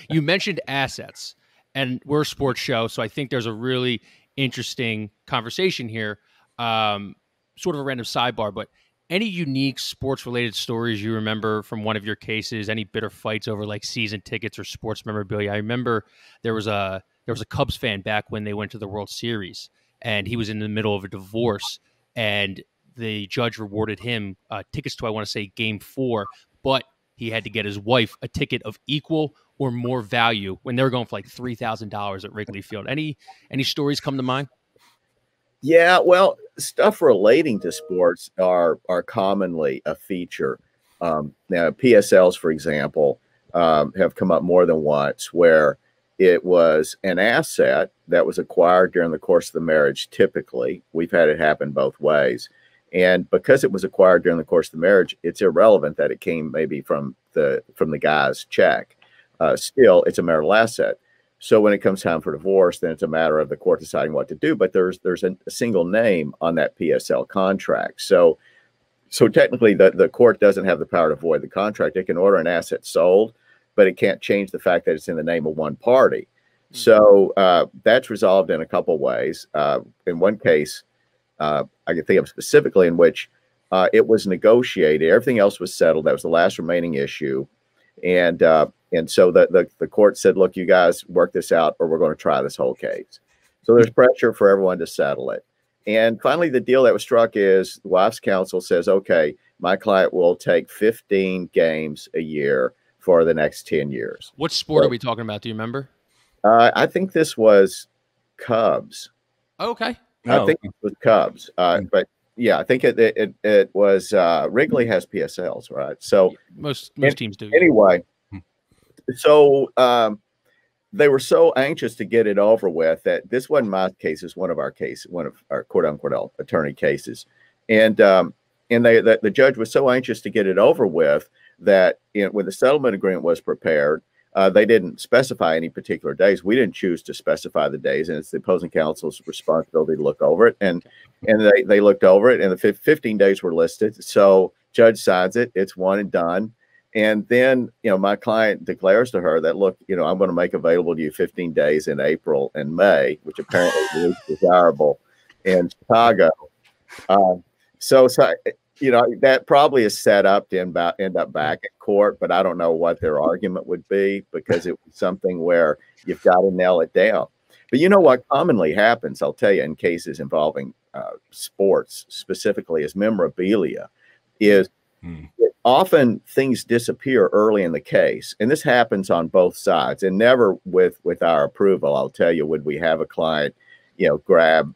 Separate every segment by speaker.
Speaker 1: You mentioned assets, and we're a sports show, so I think there's a really interesting conversation here. Sort of a random sidebar, but any unique sports related stories you remember from one of your cases? Any bitter fights over like season tickets or sports memorabilia? I remember there was a Cubs fan back when they went to the World Series, and he was in the middle of a divorce, and the judge rewarded him tickets to, I want to say, Game 4, but he had to get his wife a ticket of equal or more value when they were going for like $3,000 at Wrigley Field. Any stories come to mind?
Speaker 2: Yeah, well, stuff relating to sports are commonly a feature. Now, PSLs, for example, have come up more than once where it was an asset that was acquired during the course of the marriage. Typically, we've had it happen both ways. And because it was acquired during the course of the marriage, it's irrelevant that it came maybe from the guy's check. Still, it's a marital asset. So when it comes time for divorce, then it's a matter of the court deciding what to do. But there's a single name on that PSL contract. So technically, the court doesn't have the power to void the contract. It can order an asset sold, but it can't change the fact that it's in the name of one party. Mm-hmm. So that's resolved in a couple ways. In one case, I can think of specifically in which it was negotiated. Everything else was settled. That was the last remaining issue. And so the court said, look, you guys work this out or we're going to try this whole case. So there's pressure for everyone to settle it. And finally, the deal that was struck is the wife's counsel says, okay, my client will take 15 games a year for the next 10 years.
Speaker 1: What sport are we talking about? Do you remember?
Speaker 2: I think this was Cubs.
Speaker 1: Okay.
Speaker 2: I think it was Cubs. But yeah, I think it was Wrigley has PSLs, right? So
Speaker 1: most teams do.
Speaker 2: Anyway, so they were so anxious to get it over with that this wasn't my case; it's one of our Cordell attorney cases, and the judge was so anxious to get it over with that when the settlement agreement was prepared, they didn't specify any particular days. We didn't choose to specify the days, and it's the opposing counsel's responsibility to look over it. And they looked over it, and the 15 days were listed. So judge signs it. It's one and done. And then, my client declares to her that, look, I'm going to make available to you 15 days in April and May, which apparently is desirable in Chicago. So that probably is set up to end up back at court, but I don't know what their argument would be because it was something where you've got to nail it down. But what commonly happens, I'll tell you, in cases involving sports specifically is memorabilia, is often things disappear early in the case. And this happens on both sides and never with our approval. I'll tell you, would we have a client, grab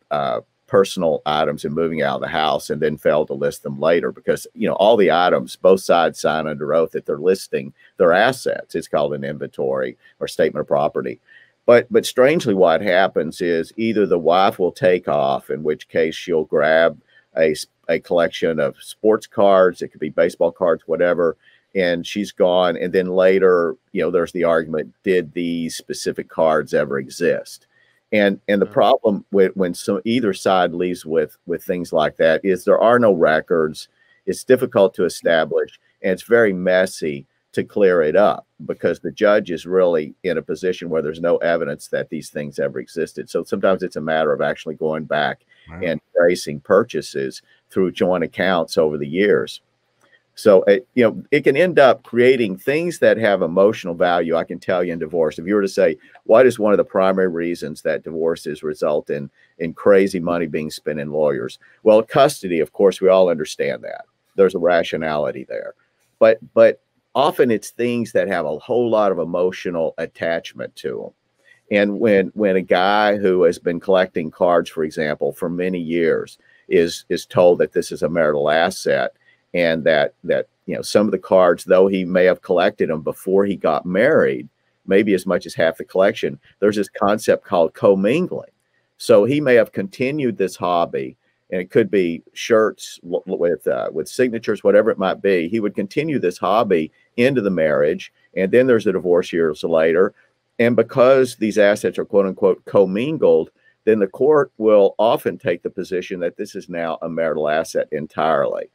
Speaker 2: personal items and moving out of the house and then fail to list them later because, all the items, both sides sign under oath that they're listing their assets. It's called an inventory or statement of property. But strangely, what happens is either the wife will take off, in which case she'll grab a collection of sports cards. It could be baseball cards, whatever. And she's gone. And then later, there's the argument, did these specific cards ever exist? And the problem when either side leaves with things like that is there are no records. It's difficult to establish, and it's very messy to clear it up because the judge is really in a position where there's no evidence that these things ever existed. So sometimes it's a matter of actually going back and tracing purchases through joint accounts over the years. So, it can end up creating things that have emotional value. I can tell you in divorce, if you were to say, what is one of the primary reasons that divorces result in crazy money being spent in lawyers? Well, custody, of course, we all understand that. There's a rationality there. But often it's things that have a whole lot of emotional attachment to them. And when a guy who has been collecting cards, for example, for many years is told that this is a marital asset, and that some of the cards, though he may have collected them before he got married, maybe as much as half the collection, there's this concept called commingling. So he may have continued this hobby, and it could be shirts with signatures, whatever it might be. He would continue this hobby into the marriage, and then there's a divorce years later. And because these assets are quote unquote commingled, then the court will often take the position that this is now a marital asset entirely.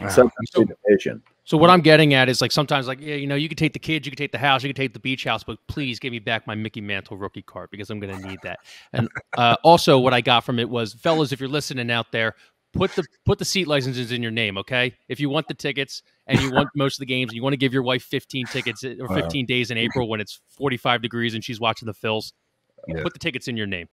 Speaker 2: Sometimes
Speaker 1: So-
Speaker 2: the division.
Speaker 1: So what I'm getting at is like sometimes like, yeah, you know, you could take the kids, you could take the house, you could take the beach house, but please give me back my Mickey Mantle rookie card because I'm going to need that. And also what I got from it was, fellas, if you're listening out there, put the seat licenses in your name, okay? If you want the tickets and you want most of the games and you want to give your wife 15 tickets or 15 days in April when it's 45 degrees and she's watching the Phils, put the tickets in your name.